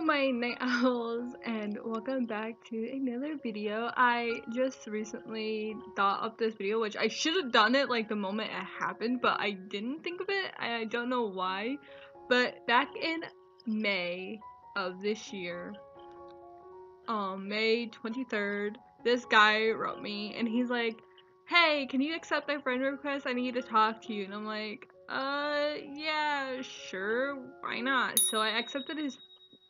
my night owls, and welcome back to another video. I just recently thought of this video, which I should have done it like the moment it happened, but I didn't think of it. I don't know why, but back in May of this year, May 23rd, this guy wrote me and he's like, "Hey, can you accept my friend request? I need to talk to you." And I'm like, yeah, sure, why not? So I accepted his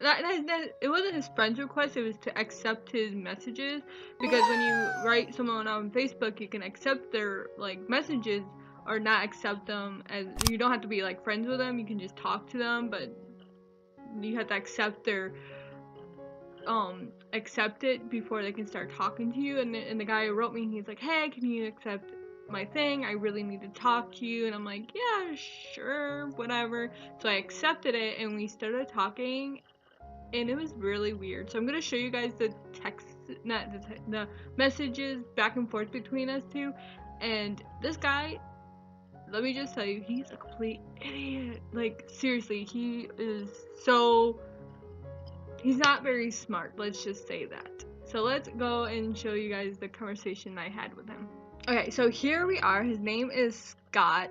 it wasn't his friend's request, it was to accept his messages, because when you write someone on Facebook, you can accept their like messages or not accept them, as you don't have to be like friends with them, you can just talk to them, but you have to accept their accept it before they can start talking to you. And the guy who wrote me, he's like, "Hey, can you accept my thing? I really need to talk to you." And I'm like, "Yeah, sure, whatever." So I accepted it and we started talking, and it was really weird. So I'm gonna show you guys the text, not the messages back and forth between us two. And this guy, let me just tell you, he's a complete idiot. Like, seriously, he's not very smart, let's just say that. So let's go and show you guys the conversation I had with him. Okay, so here we are. His name is Scott.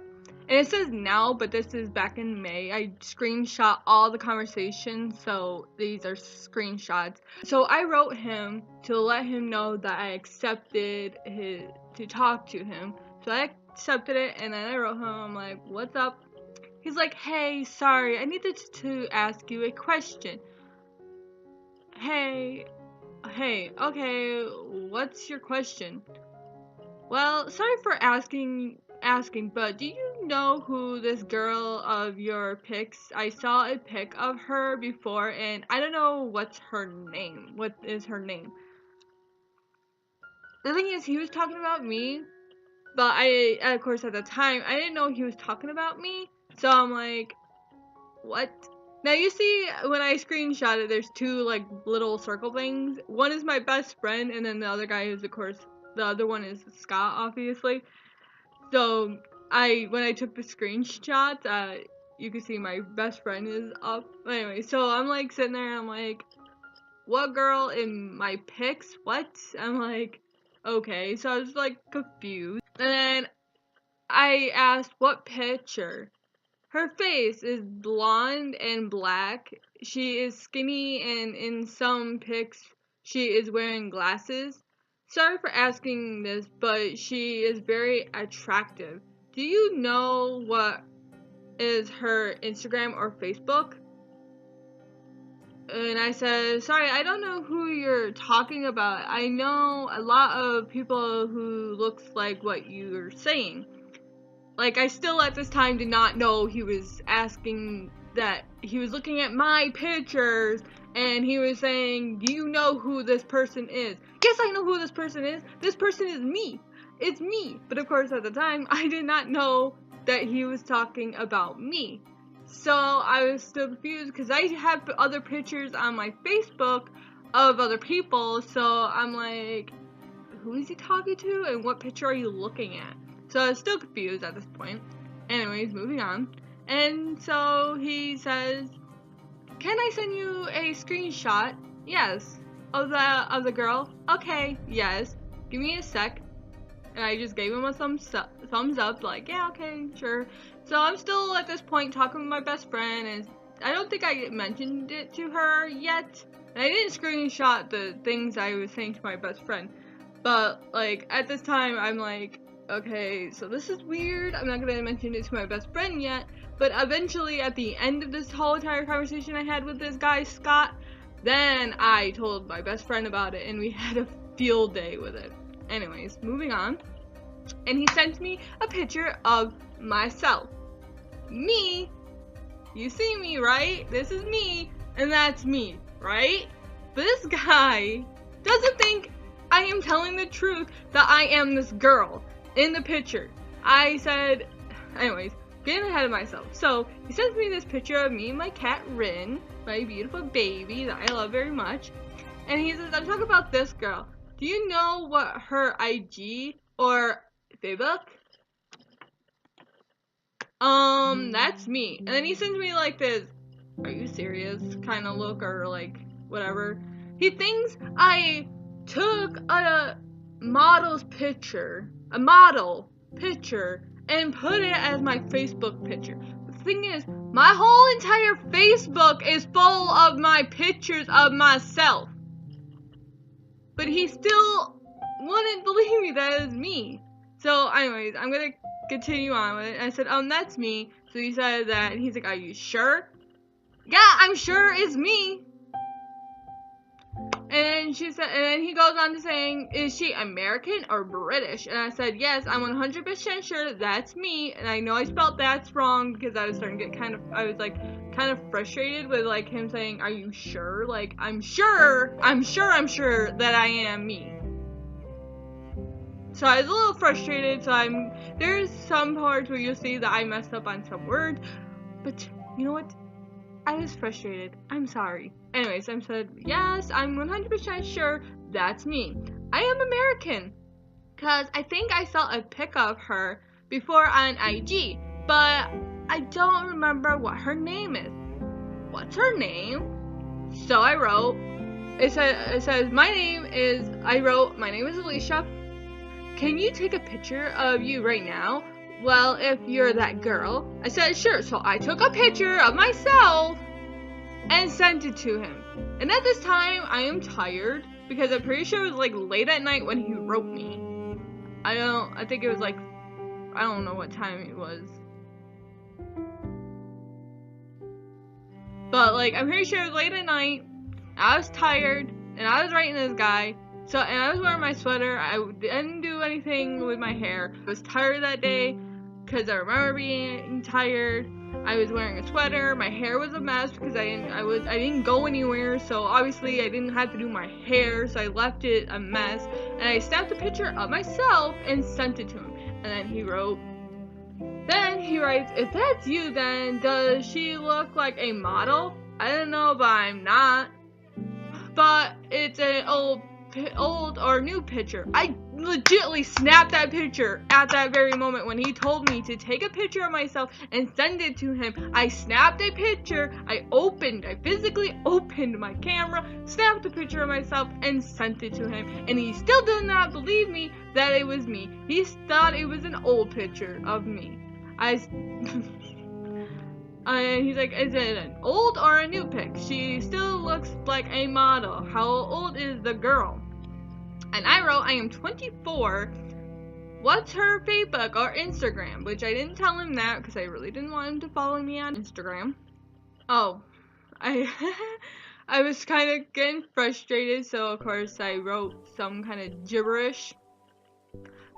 And it says now, but this is back in May. I screenshot all the conversations, so these are screenshots. So I wrote him to let him know that I accepted to talk to him. So I accepted it, and then I wrote him, I'm like, "What's up?" He's like, "Hey, sorry, I needed to ask you a question." Hey, okay, what's your question? "Well, sorry for asking, but do you know who this girl of your pics? I saw a pic of her before, and I don't know what's her name. What is her name?" The thing is, he was talking about me, but of course, at the time, I didn't know he was talking about me, so I'm like, what? Now you see, when I screenshot it, there's two like little circle things. One is my best friend, and then the other guy is, of course, the other one is Scott, obviously. So when I took the screenshot, you can see my best friend is up. Anyway, so I'm like sitting there, I'm like, "What girl in my pics? What?" I'm like, okay. So I was like confused, and then I asked, "What picture?" "Her face is blonde and black. She is skinny, and in some pics she is wearing glasses. Sorry for asking this, but she is very attractive. Do you know what is her Instagram or Facebook?" And I said, "Sorry, I don't know who you're talking about. I know a lot of people who looks like what you're saying." Like, I still at this time did not know he was asking that. He was looking at my pictures and he was saying, "Do you know who this person is?" Yes, I know who this person is. This person is me. It's me. But of course, at the time, I did not know that he was talking about me. So I was still confused because I have other pictures on my Facebook of other people. So I'm like, who is he talking to and what picture are you looking at? So I was still confused at this point. Anyways, moving on. And so he says, "Can I send you a screenshot?" "Yes." Of the girl?" "Okay, yes. Give me a sec." And I just gave him a thumbs up, like, "Yeah, okay, sure." So I'm still at this point talking with my best friend, and I don't think I mentioned it to her yet. And I didn't screenshot the things I was saying to my best friend. But, like, at this time, I'm like, okay, so this is weird. I'm not gonna mention it to my best friend yet. But eventually, at the end of this whole entire conversation I had with this guy, Scott, then I told my best friend about it, and we had a field day with it. Anyways, moving on. And he sent me a picture of myself. Me. You see me, right? This is me, and that's me, right? But this guy doesn't think I am telling the truth that I am this girl in the picture. I said, anyways, getting ahead of myself. So he sends me this picture of me and my cat Rin, my beautiful baby that I love very much. And he says, "I'm talking about this girl. Do you know what her IG or Facebook?" That's me. And then he sends me like this are you serious kind of look, or like whatever. He thinks I took a model picture, and put it as my Facebook picture. The thing is, my whole entire Facebook is full of my pictures of myself. But he still wouldn't believe me that it was me. So anyways, I'm gonna continue on with it. I said, that's me. So he said that, he's like, are you sure? Yeah, I'm sure it's me. And she said, and then he goes on to saying, is she American or British? And I said, yes, I'm 100% sure that's me. And I know I spelled that's wrong because I was starting to get kind of frustrated with like him saying, are you sure? Like, I'm sure that I am me. So I was a little frustrated. So there's some parts where you'll see that I messed up on some words, but you know what? I was frustrated. I'm sorry. Anyways, I said, yes, I'm 100% sure that's me. I am American. Because I think I saw a pic of her before on IG. But I don't remember what her name is. What's her name? So I wrote, it says, my name is Alicia. Can you take a picture of you right now? Well, if you're that girl. I said, sure. So I took a picture of myself and sent it to him. And at this time, I am tired because I'm pretty sure it was like late at night when he wrote me. I think it was like, I don't know what time it was. But like, I'm pretty sure it was late at night. I was tired and I was writing this guy. So, and I was wearing my sweater. I didn't do anything with my hair. I was tired that day because I remember being tired. I was wearing a sweater. My hair was a mess because I didn't go anywhere. So obviously I didn't have to do my hair. So I left it a mess. And I snapped a picture of myself and sent it to him. And then he wrote. Then he writes, if that's you, then does she look like a model? I don't know, but I'm not. But it's an old or new picture. I legitimately snapped that picture at that very moment when he told me to take a picture of myself and send it to him. I snapped a picture. I physically opened my camera, snapped a picture of myself, and sent it to him. And he still did not believe me that it was me. He thought it was an old picture of me. And he's like, is it an old or a new pic? She still looks like a model. How old is the girl? And I wrote, I am 24. What's her Facebook or Instagram? Which I didn't tell him that because I really didn't want him to follow me on Instagram. Oh, I was kind of getting frustrated, so of course I wrote some kind of gibberish.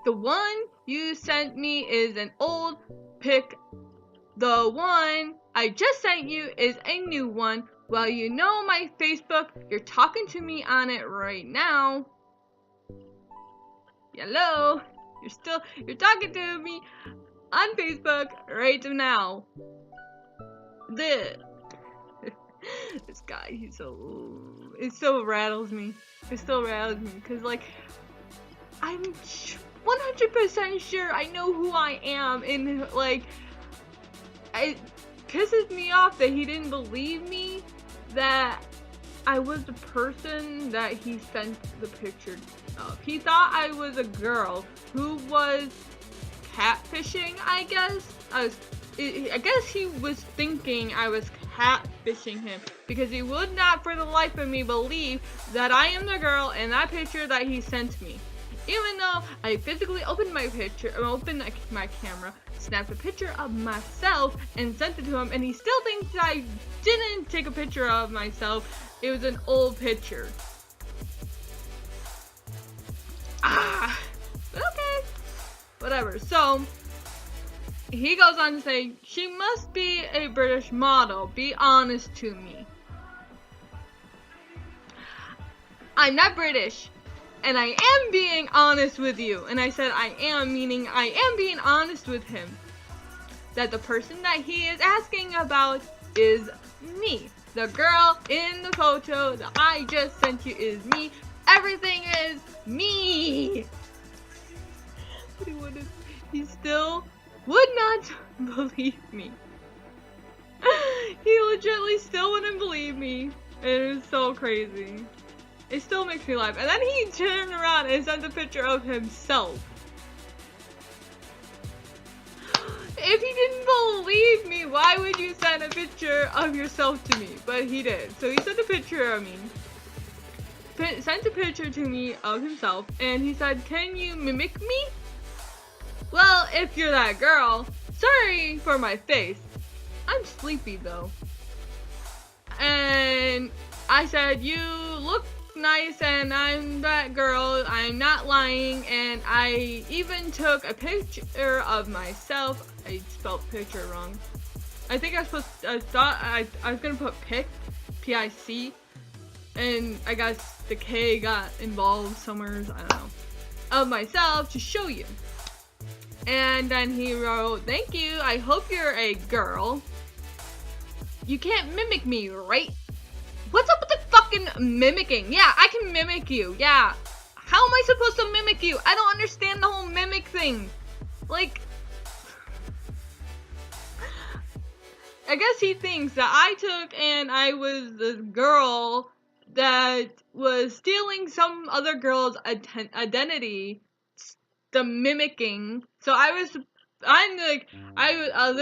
The one you sent me is an old pic. The one I just sent you is a new one. Well, you know my Facebook. You're talking to me on it right now. Hello. You're talking to me on Facebook right now. This guy, it still rattles me. It still rattles me because like I'm 100% sure I know who I am, and like it pisses me off that he didn't believe me that I was the person that he sent the picture of. He thought I was a girl who was catfishing, I guess. I guess he was thinking I was catfishing him because he would not for the life of me believe that I am the girl in that picture that he sent me. Even though I physically opened my camera, snapped a picture of myself, and sent it to him, and he still thinks I didn't take a picture of myself. It was an old picture. Okay. Whatever. So, he goes on to say, she must be a British model. Be honest to me. I'm not British. And I am being honest with you. And I said I am, meaning I am being honest with him. That the person that he is asking about is me. The girl in the photo that I just sent you is me. Everything is me. He still would not believe me. He legitimately still wouldn't believe me. It was so crazy. It still makes me laugh. And then he turned around and sent a picture of himself. If he didn't believe me, why would you send a picture of yourself to me? But he did. So he sent a picture of me. Sent a picture to me of himself. And he said, "Can you mimic me?" Well, if you're that girl, sorry for my face. I'm sleepy though. And I said, "You look nice and I'm that girl. I'm not lying." And I even took a picture of myself. I spelled picture wrong. I think I thought I was gonna put pic, P-I-C, and I guess the K got involved somewhere, I don't know, of myself to show you. And then he wrote, "Thank you, I hope you're a girl. You can't mimic me, right?" What's up with the fucking mimicking? Yeah, I can mimic you, yeah. How am I supposed to mimic you? I don't understand the whole mimic thing. Like, I guess he thinks that I took and I was this girl that was stealing some other girl's identity, the mimicking. So the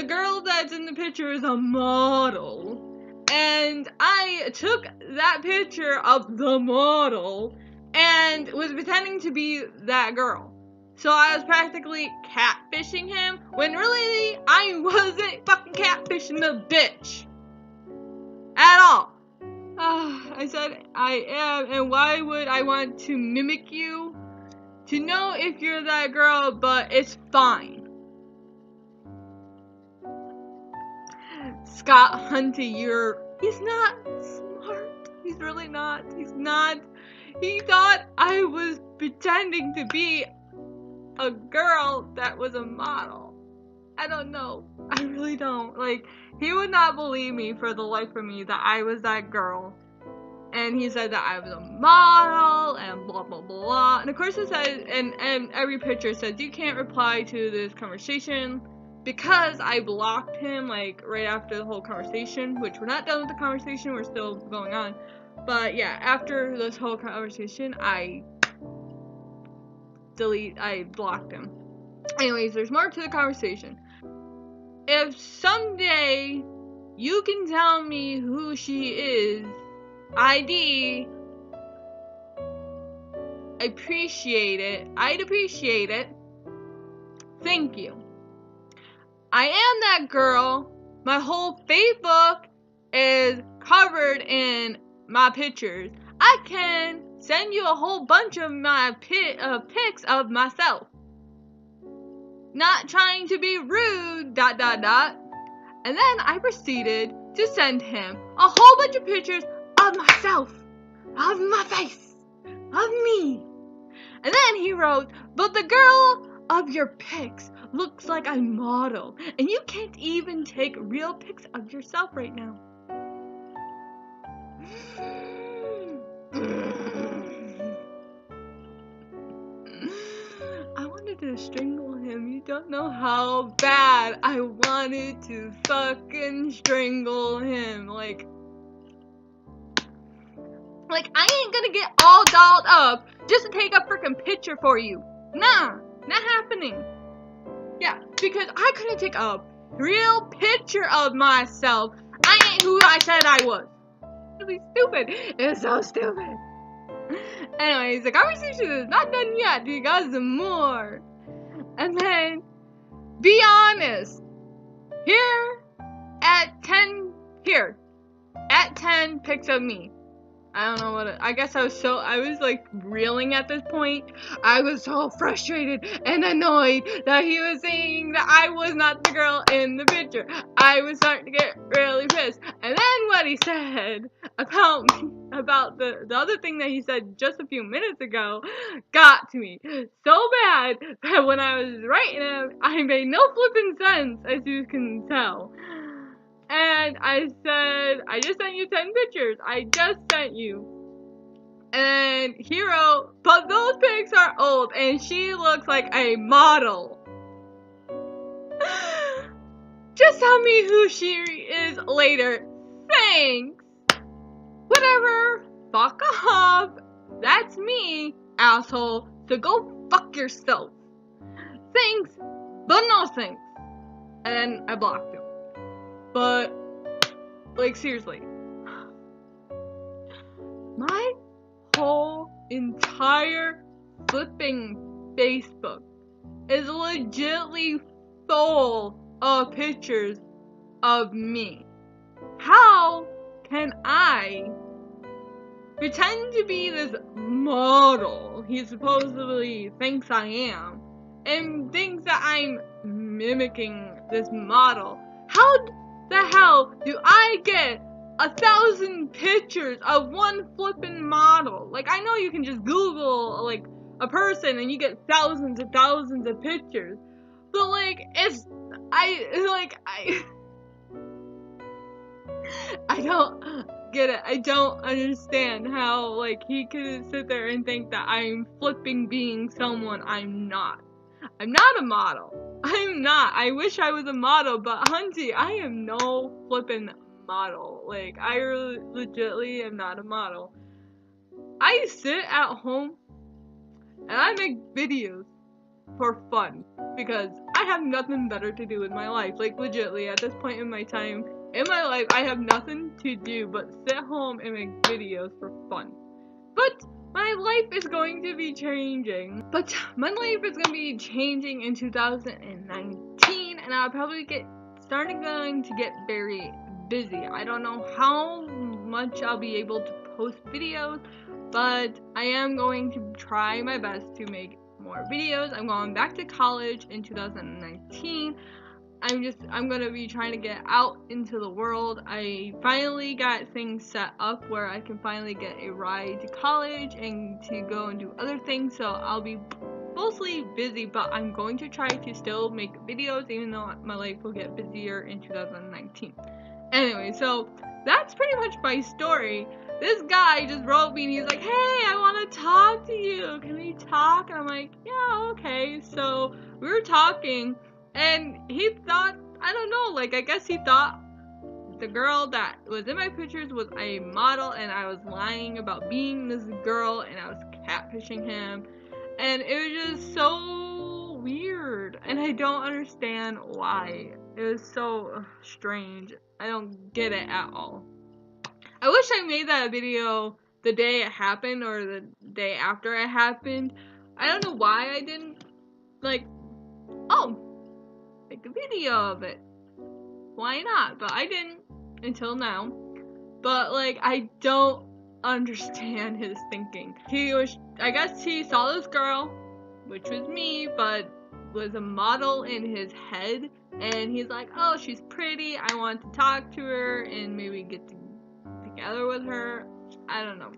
girl that's in the picture is a model. And I took that picture of the model and was pretending to be that girl. So I was practically catfishing him, when really I wasn't fucking catfishing the bitch. At all. I said I am, and why would I want to mimic you? To know if you're that girl, but it's fine. Scott Hunty, he's not smart. He's really not. He's not. He thought I was pretending to be a girl that was a model. I don't know. I really don't. Like, he would not believe me for the life of me that I was that girl. And he said that I was a model and blah blah blah. And of course it says, and every picture says, "You can't reply to this conversation," because I blocked him like right after the whole conversation, which we're not done with the conversation, we're still going on. But yeah, after this whole conversation, I blocked him. Anyways, there's more to the conversation. If someday you can tell me who she is, ID, I'd appreciate it. Thank you. I am that girl. My whole Facebook is covered in my pictures. I can send you a whole bunch of my pics of myself. Not trying to be rude, ... And then I proceeded to send him a whole bunch of pictures of myself, of my face, of me. And then he wrote, "But the girl of your pics looks like a model, and you can't even take real pics of yourself right now." I wanted to strangle him. You don't know how bad I wanted to fucking strangle him. Like I ain't gonna get all dolled up just to take a freaking picture for you. Nah, not happening. Yeah, because I couldn't take a real picture of myself. I ain't who I said I was. Really stupid. It's so stupid. Anyways, the conversation is not done yet because more. And then, be honest. At 10 pics of me. I don't know I guess I was like reeling at this point. I was so frustrated and annoyed that he was saying that I was not the girl in the picture. I was starting to get really pissed. And then what he said about the other thing that he said just a few minutes ago got to me so bad that when I was writing him, I made no flipping sense, as you can tell. And I said, "I just sent you 10 pictures. I just sent you." And he wrote, "But those pics are old and she looks like a model." Just tell me who she is later. Thanks. Whatever. Fuck off. That's me, asshole. So go fuck yourself. Thanks, but no thanks. And then I blocked him. But, like, seriously. My whole entire flipping Facebook is legitimately full of pictures of me. How can I pretend to be this model he supposedly thinks I am and thinks that I'm mimicking this model? How the hell do I get 1,000 pictures of one flippin' model? Like, I know you can just Google, like, a person and you get thousands and thousands of pictures. But, like, I don't get it. I don't understand how, like, he could sit there and think that I'm flipping being someone I'm not. I'm not a model. I'm not. I wish I was a model, but hunty, I am no flippin' model. Like, I legitimately am not a model. I sit at home and I make videos for fun because I have nothing better to do with my life. Like, legitimately, at this point in my time in my life, I have nothing to do but sit home and make videos for fun. But my life is going to be changing. In 2019, and I'll probably going to get very busy. I don't know how much I'll be able to post videos, but I am going to try my best to make more videos. I'm going back to college in 2019. I'm gonna be trying to get out into the world. I finally got things set up where I can finally get a ride to college and to go and do other things, so I'll be mostly busy, but I'm going to try to still make videos even though my life will get busier in 2019. Anyway, so that's pretty much my story. This guy just wrote me and he's like, hey, I want to talk to you. Can we talk? And I'm like, yeah, okay. So we were talking and he thought, I don't know, like, I guess he thought the girl that was in my pictures was a model and I was lying about being this girl and I was catfishing him. And it was just so weird and I don't understand why. It was so strange. I don't get it at all. I wish I made that video the day it happened or the day after it happened. I don't know why I didn't, like, make a video of it. Why not? But I didn't until now. But, like, I don't understand his thinking. I guess he saw this girl, which was me, but was a model in his head. And he's like, oh, she's pretty. I want to talk to her and maybe get together with her. I don't know.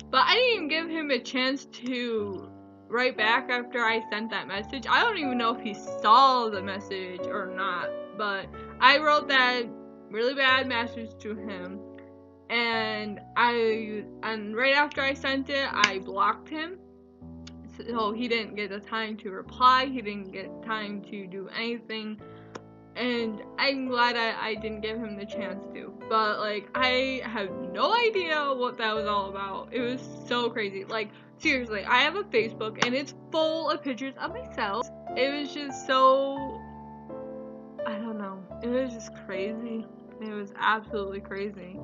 But I didn't even give him a chance to write back after I sent that message. I don't even know if he saw the message or not. But I wrote that really bad message to him. And right after I sent it, I blocked him. So he didn't get the time to reply. He didn't get time to do anything. And I'm glad I didn't give him the chance to. But, like, I have no idea what that was all about. It was so crazy. Like, seriously, I have a Facebook and it's full of pictures of myself. It was just so, I don't know. It was just crazy. It was absolutely crazy.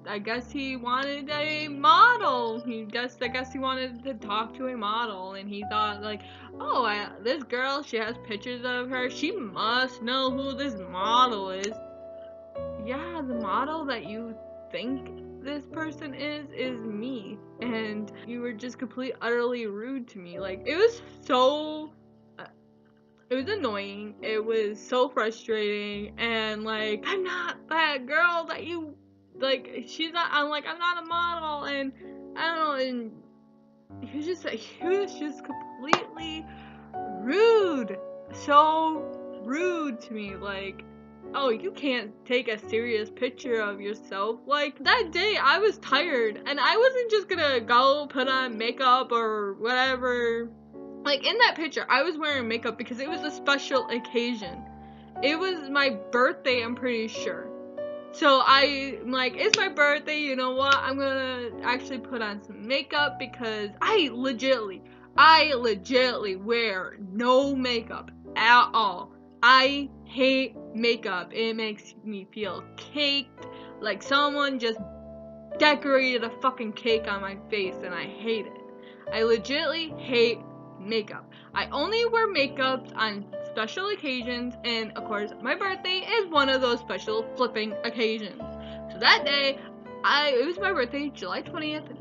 I guess he wanted a model. I guess he wanted to talk to a model, and he thought, like, oh, this girl, she has pictures of her. She must know who this model is. Yeah, the model that you think this person is me. And you were just completely, utterly rude to me. Like, it was annoying. It was so frustrating. And, like, I'm not that girl that you... Like, I'm not a model, and I don't know, and he was just completely rude, so rude to me, like, oh, you can't take a serious picture of yourself. Like, that day, I was tired, and I wasn't just gonna go put on makeup or whatever. Like, in that picture, I was wearing makeup because it was a special occasion. It was my birthday, I'm pretty sure. So I'm like, it's my birthday, you know what? I'm gonna actually put on some makeup because I legitly wear no makeup at all. I hate makeup. It makes me feel caked, like someone just decorated a fucking cake on my face, and I hate it. I legitly hate makeup. I only wear makeup on special occasions, and of course, my birthday is one of those special flipping occasions. So that day, it was my birthday, July 20th,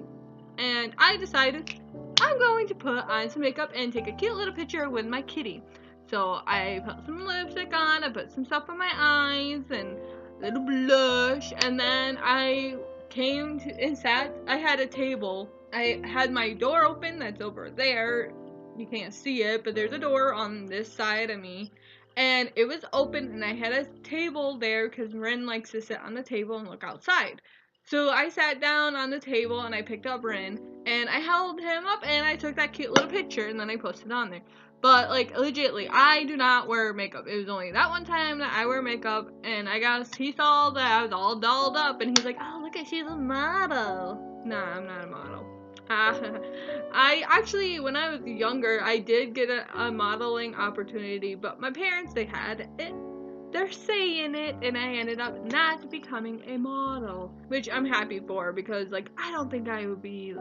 and I decided I'm going to put on some makeup and take a cute little picture with my kitty. So I put some lipstick on, I put some stuff on my eyes, and little blush, and then I came to and sat. I had a table. I had my door open, that's over there. You can't see it, but there's a door on this side of me. And it was open, and I had a table there because Ren likes to sit on the table and look outside. So I sat down on the table and I picked up Ren and I held him up and I took that cute little picture and then I posted on there. But like legitly, I do not wear makeup. It was only that one time that I wear makeup, and I guess he saw that I was all dolled up, and he's like, "Oh, look at she's a model." Nah, I'm not a model. I actually, when I was younger, I did get a modeling opportunity, but my parents, they had it. They're saying it, and I ended up not becoming a model, which I'm happy for because like I don't think I would be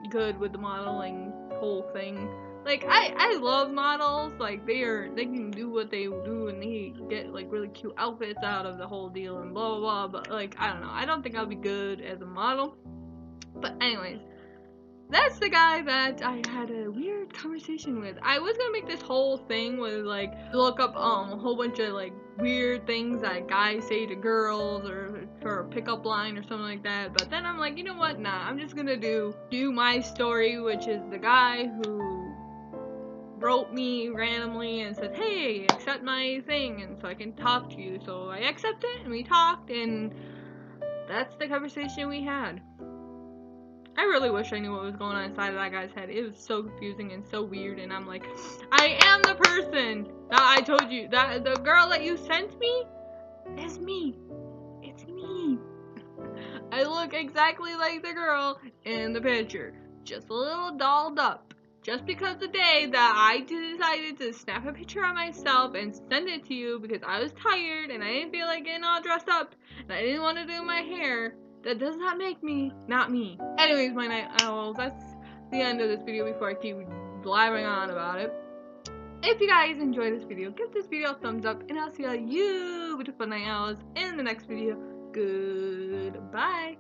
good with the modeling whole thing. Like I love models, like they can do what they do and they get like really cute outfits out of the whole deal and blah blah blah, but like I don't know, I don't think I'll be good as a model. But anyways, that's the guy that I had a weird conversation with. I was gonna make this whole thing with like look up a whole bunch of like weird things that guys say to girls or for a pickup line or something like that. But then I'm like, you know what? Nah, I'm just gonna do my story, which is the guy who wrote me randomly and said, "Hey, accept my thing," and so I can talk to you. So I accepted and we talked, and that's the conversation we had. I really wish I knew what was going on inside of that guy's head. It was so confusing and so weird, and I'm like, I am the person that I told you, that the girl that you sent me is me. It's me. I look exactly like the girl in the picture, just a little dolled up. Just because the day that I decided to snap a picture of myself and send it to you because I was tired and I didn't feel like getting all dressed up and I didn't want to do my hair, that does not make me not me. Anyways, my night owls, that's the end of this video before I keep blabbering on about it. If you guys enjoyed this video, give this video a thumbs up, and I'll see all you beautiful night owls in the next video. Goodbye.